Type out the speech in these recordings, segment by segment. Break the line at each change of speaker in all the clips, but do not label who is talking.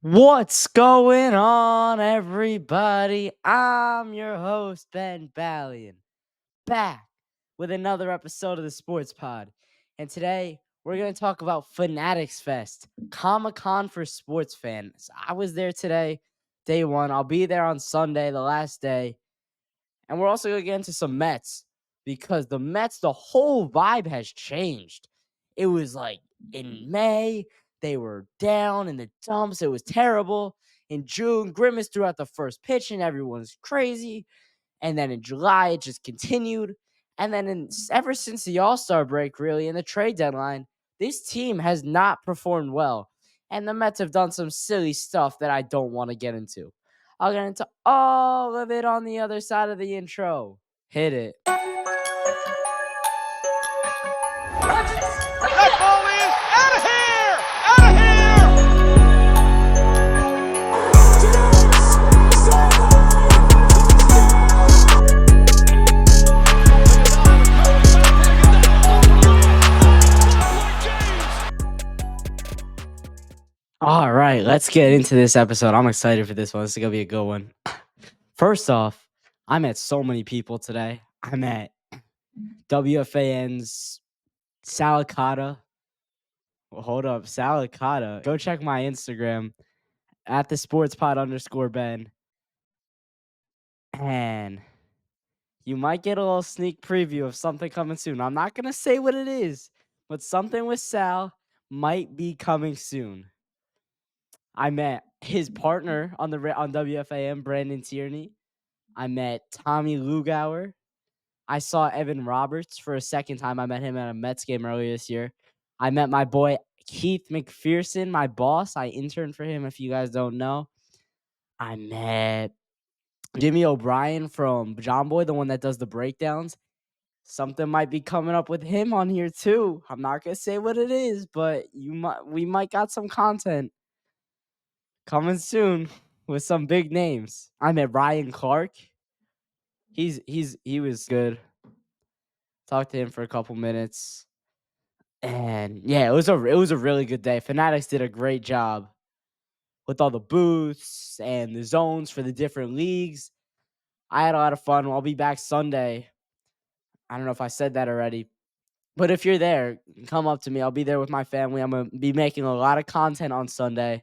What's going on, everybody? I'm your host, Ben Ballion, back with another episode of the Sports Pod. And today, we're going to talk about Fanatics Fest, Comic-Con for sports fans. I was there today, day one. I'll be there on Sunday, the last day. And we're also going to get into some Mets because the Mets, the whole vibe has changed. It was like in May, they were down in the dumps. It was terrible. In June, Grimace threw out the first pitch and everyone's crazy. And then in July, it just continued. And then ever since the All-Star break, really, and the trade deadline, this team has not performed well. And the Mets have done some silly stuff that I don't want to get into. I'll get into all of it on the other side of the intro. Hit it.
That ball is out of here! Out of here!
All right, let's get into this episode. I'm excited for this one. This is going to be a good one. First off, I met so many people today. I met WFAN's Salicata. Well, hold up, Salicata. Go check my Instagram at the sportspod_Ben. And you might get a little sneak preview of something coming soon. I'm not going to say what it is, but something with Sal might be coming soon. I met his partner on WFAM, Brandon Tierney. I met Tommy Lugauer. I saw Evan Roberts for a second time. I met him at a Mets game earlier this year. I met my boy Keith McPherson, my boss. I interned for him, if you guys don't know. I met Jimmy O'Brien from John Boy, the one that does the breakdowns. Something might be coming up with him on here too. I'm not gonna say what it is, but we might got some content coming soon with some big names. I met Ryan Clark. He was good. Talked to him for a couple minutes. And yeah, it was a really good day. Fanatics did a great job with all the booths and the zones for the different leagues. I had a lot of fun. I'll be back Sunday. I don't know if I said that already. But if you're there, come up to me. I'll be there with my family. I'm going to be making a lot of content on Sunday.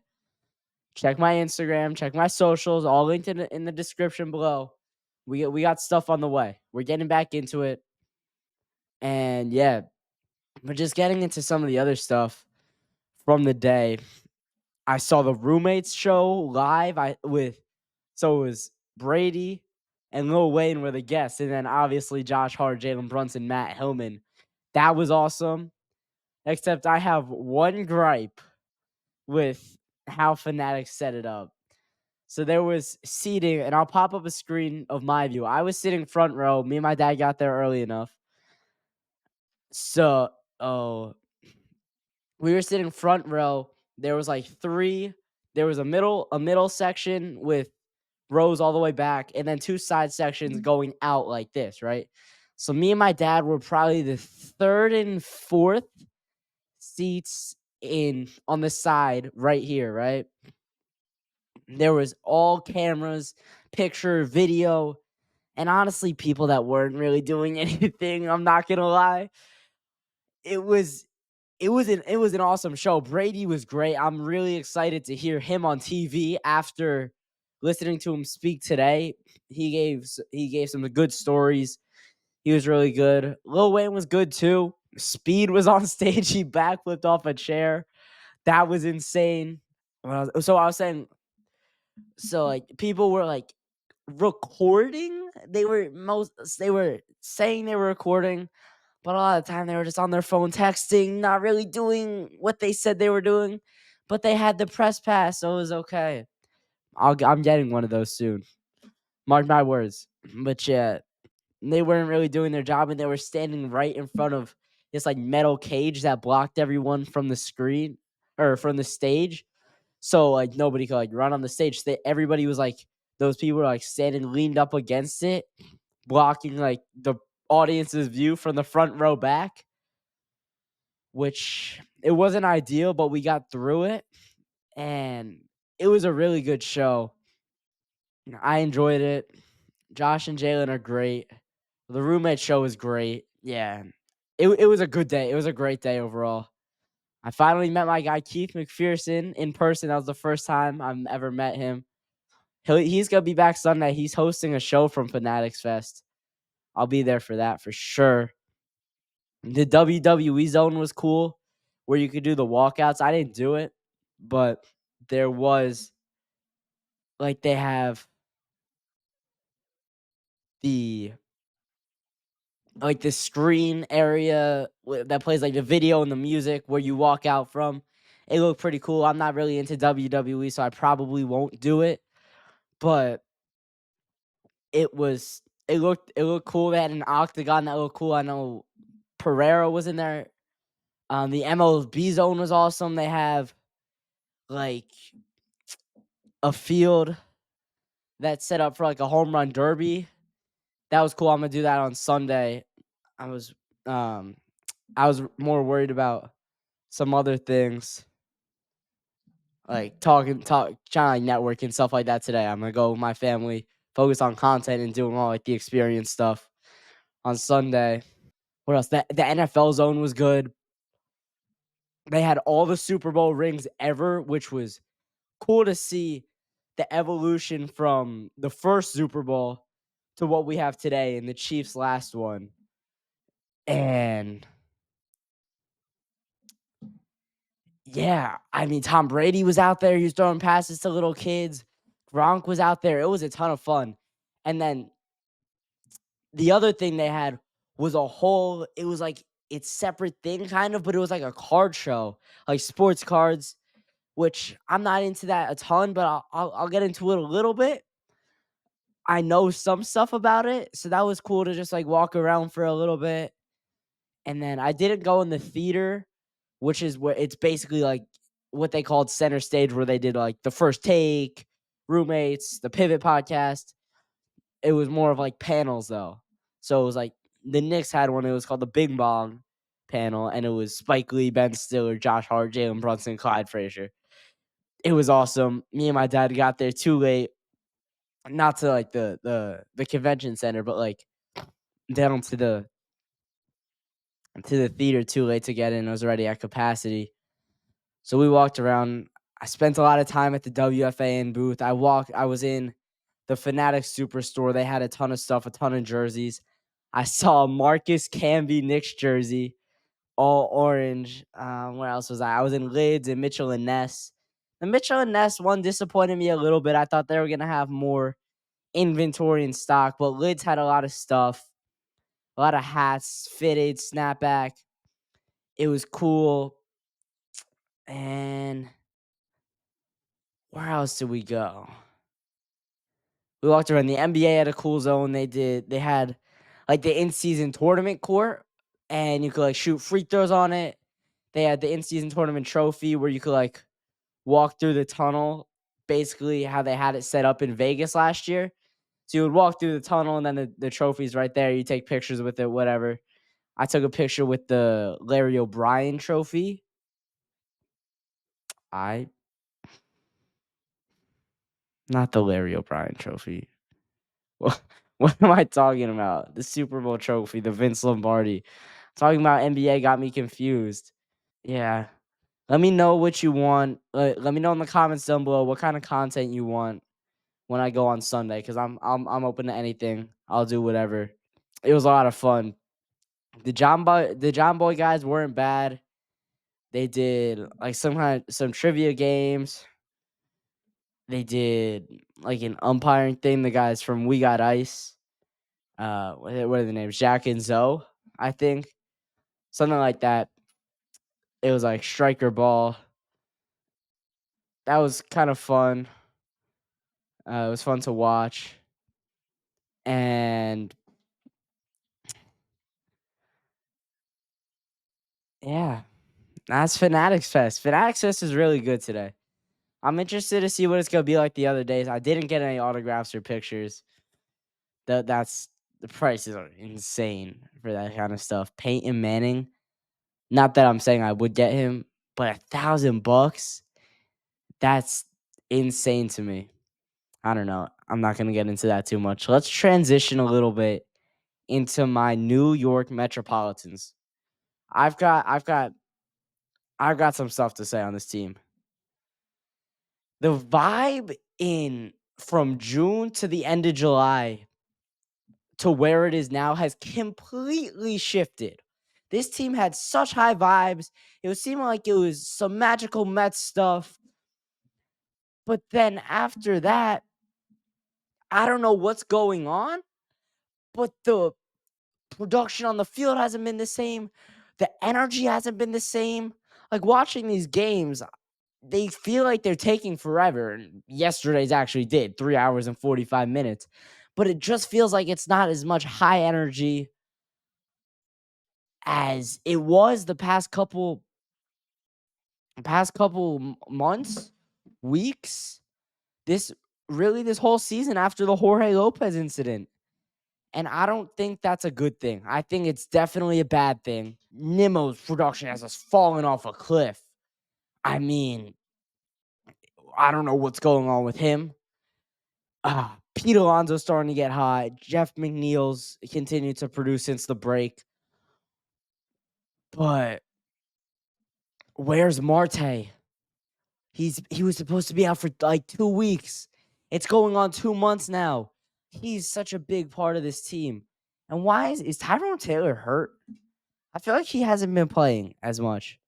Check my Instagram, check my socials, all linked in the description below. We got stuff on the way. We're getting back into it. And yeah, but just getting into some of the other stuff from the day. I saw the Roommates show live. So it was Brady and Lil Wayne were the guests, and then obviously Josh Hart, Jalen Brunson, Matt Hillman. That was awesome. Except I have one gripe with how Fanatics set it up. So there was seating, and I'll pop up a screen of my view. I was sitting front row. Me and my dad got there early enough. So, we were sitting front row. There was like there was a middle section with rows all the way back, and then two side sections going out like this, right? So me and my dad were probably the third and fourth seats on the side right here, right? There was all cameras, picture, video, and honestly, people that weren't really doing anything. I'm not gonna lie. It was an awesome show. Brady was great. I'm really excited to hear him on TV after listening to him speak today. He gave some good stories. He was really good. Lil Wayne was good too. Speed was on stage. He backflipped off a chair. That was insane. I was saying, so like people were like recording. They were saying they were recording, but a lot of the time they were just on their phone texting, not really doing what they said they were doing. But they had the press pass, so it was okay. I'm getting one of those soon. Mark my words. But yeah, they weren't really doing their job, and they were standing right in front of this like metal cage that blocked everyone from the screen or from the stage. So like nobody could like run on the stage. Everybody was like, those people were like standing leaned up against it, blocking like the audience's view from the front row back, which it wasn't ideal, but we got through it. And it was a really good show. I enjoyed it. Josh and Jalen are great. The roommate show was great. Yeah. It was a good day. It was a great day overall. I finally met my guy Keith McPherson in person. That was the first time I've ever met him. He's gonna be back Sunday. He's hosting a show from Fanatics Fest. I'll be there for that for sure. The WWE zone was cool, where you could do the walkouts. I didn't do it, but there was like they have the like the screen area that plays like the video and the music where you walk out from. It looked pretty cool. I'm not really into WWE, so I probably won't do it. But it looked cool. They had an octagon that looked cool. I know Pereira was in there. The MLB zone was awesome. They have like a field that's set up for like a home run derby. That was cool. I'm gonna do that on Sunday. I was um I was more worried about some other things like trying to like network and stuff like that today. I'm gonna go with my family, focus on content and doing all like the experience stuff on Sunday. What else? The NFL zone was good. They had all the Super Bowl rings ever, which was cool to see the evolution from the first Super Bowl to what we have today in the Chiefs' last one. And yeah, I mean, Tom Brady was out there. He was throwing passes to little kids. Gronk was out there. It was a ton of fun. And then the other thing they had was it was like its separate thing kind of, but it was like a card show, like sports cards, which I'm not into that a ton, but I'll get into it a little bit. I know some stuff about it, so that was cool to just like walk around for a little bit. And then I didn't go in the theater, which is where it's basically like what they called center stage, where they did like the first take, roommates, the pivot podcast. It was more of like panels though. So it was like the Knicks had one, it was called the Big Bong panel, and it was Spike Lee, Ben Stiller, Josh Hart, Jalen Brunson, Clyde Frazier. It was awesome. Me and my dad got there too late, not to like the convention center, but like down to the theater too late to get in. It was already at capacity. So we walked around. I spent a lot of time at the WFAN booth. I was in the Fanatics Superstore. They had a ton of stuff, a ton of jerseys. I saw a Marcus Camby Knicks jersey, all orange. Where else was I? I was in Lids and Mitchell and Ness. The Mitchell and Ness one disappointed me a little bit. I thought they were gonna have more inventory in stock, but Lids had a lot of stuff, a lot of hats, fitted, snapback. It was cool. And where else did we go? We walked around. The NBA had a cool zone. They had like the in-season tournament court, and you could like shoot free throws on it. They had the in-season tournament trophy where you could like walk through the tunnel, basically how they had it set up in Vegas last year. So you would walk through the tunnel, and then the trophy's right there. You take pictures with it, whatever. I took a picture with the Larry O'Brien trophy. I Not the Larry O'Brien trophy. What what am I talking about? The Super Bowl trophy, the Vince Lombardi. Talking about NBA got me confused. Yeah. Let me know what you want. Let me know in the comments down below what kind of content you want when I go on Sunday, because I'm open to anything. I'll do whatever. It was a lot of fun. The John Boy guys weren't bad. They did like some trivia games. They did like an umpiring thing. The guys from We Got Ice. What are the names? Jack and Zoe, I think. Something like that. It was like striker ball. That was kind of fun. It was fun to watch. And yeah, that's Fanatics Fest. Fanatics Fest is really good today. I'm interested to see what it's gonna be like the other days. I didn't get any autographs or pictures. That's the prices are insane for that kind of stuff. Peyton Manning. Not that I'm saying I would get him, but $1,000. That's insane to me. I don't know. I'm not gonna get into that too much. Let's transition a little bit into my New York Metropolitans. I've got I've got I've got some stuff to say on this team. The vibe in from June to the end of July to where it is now has completely shifted. This team had such high vibes. It was seeming like it was some magical Mets stuff. But then after that, I don't know what's going on, but the production on the field hasn't been the same. The energy hasn't been the same. Like watching these games, they feel like they're taking forever. And yesterday's actually did 3 hours and 45 minutes. But it just feels like it's not as much high energy as it was the past couple months, weeks. This this whole season after the Jorge Lopez incident. And I don't think that's a good thing. I think it's definitely a bad thing. Nimmo's production has us falling off a cliff. I mean, I don't know what's going on with him. Pete Alonso's starting to get hot. Jeff McNeil's continued to produce since the break. But where's Marte? He was supposed to be out for like 2 weeks. It's going on 2 months now. He's such a big part of this team. And why is Tyrone Taylor hurt? I feel like he hasn't been playing as much.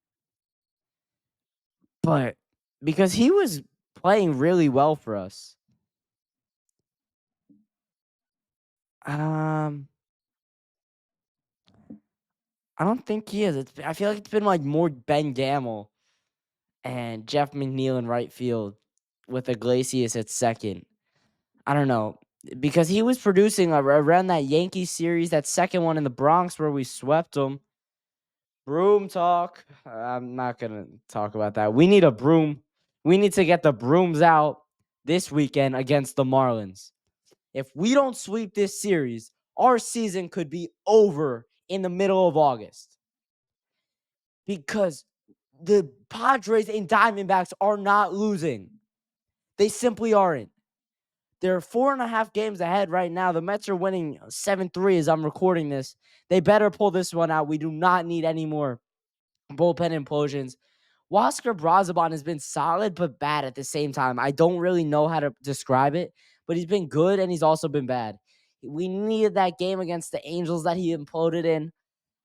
But because he was playing really well for us. Um, I don't think he is. I feel like it's been like more Ben Gamble and Jeff McNeil in right field with Iglesias at second. I don't know because he was producing around that Yankee series, that second one in the Bronx where we swept them. Broom talk. I'm not gonna talk about that. We need a broom. We need to get the brooms out this weekend against the Marlins. If we don't sweep this series, our season could be over in the middle of August because the Padres and Diamondbacks are not losing. They simply aren't. They're 4.5 games ahead right now. The Mets are winning 7-3 as I'm recording this. They better pull this one out. We do not need any more bullpen implosions. Oscar Brazaban has been solid but bad at the same time. I don't really know how to describe it, but he's been good and he's also been bad. We needed that game against the Angels that he imploded in.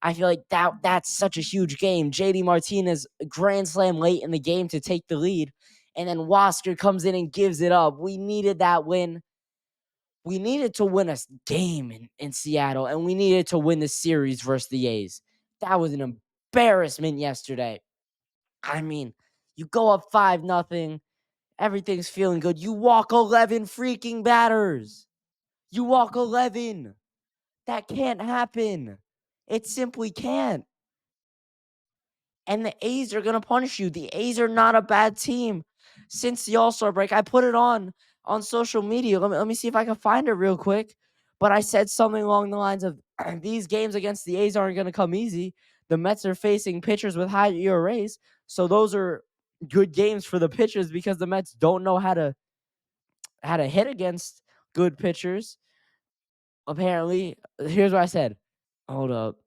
I feel like that's such a huge game. JD Martinez grand slam late in the game to take the lead, and then Wasker comes in and gives it up. We needed that win. We needed to win a game in Seattle, and we needed to win the series versus the A's. That was an embarrassment yesterday. I mean, you go up 5-0. Everything's feeling good. You walk 11 freaking batters. You walk 11. That can't happen. It simply can't. And the A's are going to punish you. The A's are not a bad team. Since the All-Star break, I put it on social media. Let me see if I can find it real quick. But I said something along the lines of these games against the A's aren't going to come easy. The Mets are facing pitchers with high ERAs. So those are good games for the pitchers because the Mets don't know how to hit against good pitchers. Apparently, here's what I said. Hold up.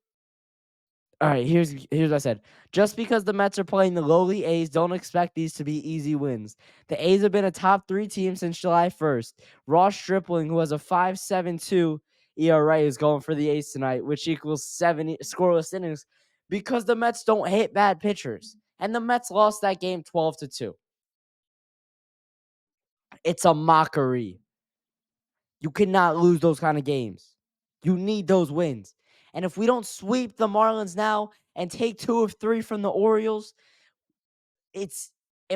All right, here's what I said. Just because the Mets are playing the lowly A's, don't expect these to be easy wins. The A's have been a top 3 team since July 1st. Ross Stripling, who has a 5.72 ERA, is going for the A's tonight, which equals 70 scoreless innings, because the Mets don't hit bad pitchers. And the Mets lost that game 12-2. It's a mockery. You cannot lose those kind of games. You need those wins. And if we don't sweep the Marlins now and take 2 of 3 from the Orioles, it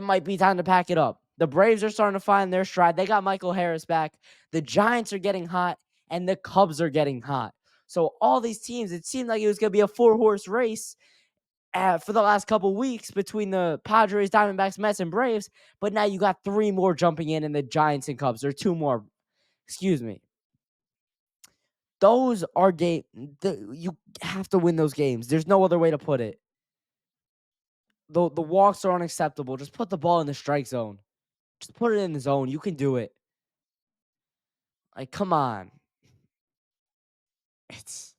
might be time to pack it up. The Braves are starting to find their stride. They got Michael Harris back. The Giants are getting hot, and the Cubs are getting hot. So all these teams, it seemed like it was going to be a 4-horse race for the last couple weeks between the Padres, Diamondbacks, Mets, and Braves. But now you got 3 more jumping in the Giants and Cubs, or 2 more. Excuse me. Those are games. You have to win those games. There's no other way to put it. The walks are unacceptable. Just put the ball in the strike zone. Just put it in the zone. You can do it. Like, come on. It's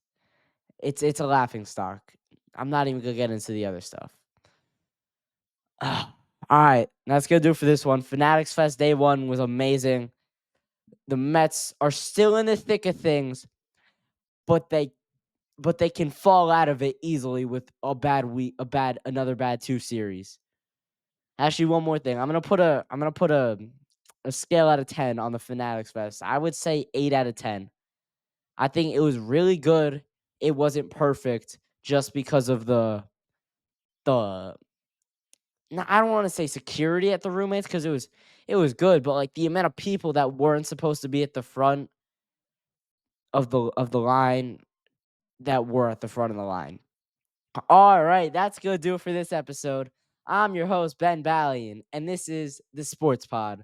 it's a laughing stock. I'm not even gonna get into the other stuff. All right, that's gonna do it for this one. Fanatics Fest Day 1 was amazing. The Mets are still in the thick of things, but they can fall out of it easily with a bad week, another bad 2 series. Actually, one more thing. I'm gonna put a scale out of 10 on the Fanatics Fest. I would say 8 out of 10. I think it was really good. It wasn't perfect just because of the no, I don't want to say security at the roommates because it was good, but like the amount of people that weren't supposed to be at the front of the line that were at the front of the line. All right, that's gonna do it for this episode. I'm your host, Ben Ballion, and this is the Sports Pod.